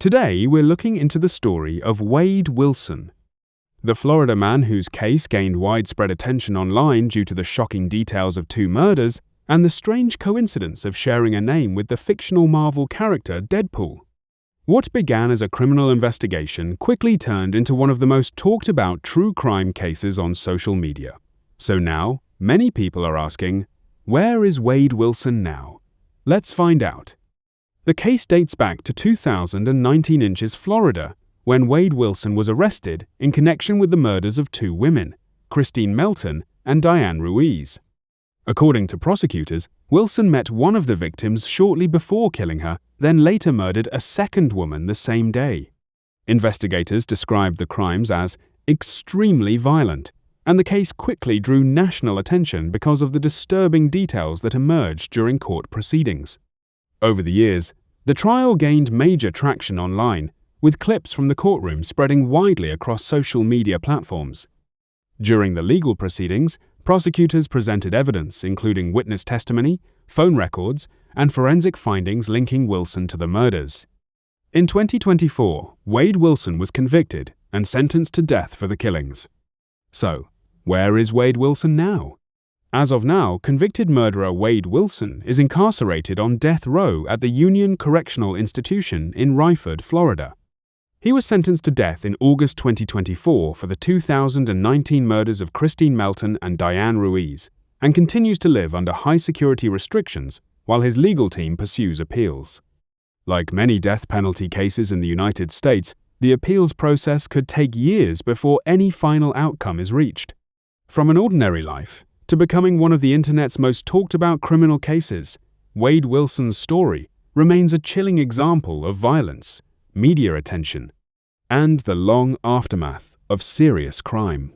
Today, we're looking into the story of Wade Wilson, the Florida man whose case gained widespread attention online due to the shocking details of 2 murders and the strange coincidence of sharing a name with the fictional Marvel character Deadpool. What began as a criminal investigation quickly turned into one of the most talked about true crime cases on social media. So now, many people are asking, where is Wade Wilson now? Let's find out. The case dates back to 2019 Inches, Florida, when Wade Wilson was arrested in connection with the murders of 2 women, Christine Melton and Diane Ruiz. According to prosecutors, Wilson met one of the victims shortly before killing her, then later murdered a second woman the same day. Investigators described the crimes as extremely violent, and the case quickly drew national attention because of the disturbing details that emerged during court proceedings. Over the years, the trial gained major traction online, with clips from the courtroom spreading widely across social media platforms. During the legal proceedings, prosecutors presented evidence including witness testimony, phone records, and forensic findings linking Wilson to the murders. In 2024, Wade Wilson was convicted and sentenced to death for the killings. So, where is Wade Wilson now? As of now, convicted murderer Wade Wilson is incarcerated on death row at the Union Correctional Institution in Ryford, Florida. He was sentenced to death in August 2024 for the 2019 murders of Christine Melton and Diane Ruiz, and continues to live under high-security restrictions while his legal team pursues appeals. Like many death penalty cases in the United States, the appeals process could take years before any final outcome is reached. From an ordinary life to becoming one of the internet's most talked-about criminal cases, Wade Wilson's story remains a chilling example of violence, media attention, and the long aftermath of serious crime.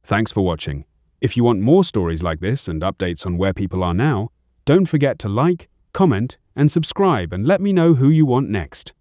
Thanks for watching. If you want more stories like this and updates on where people are now, don't forget to like, comment, and subscribe and let me know who you want next.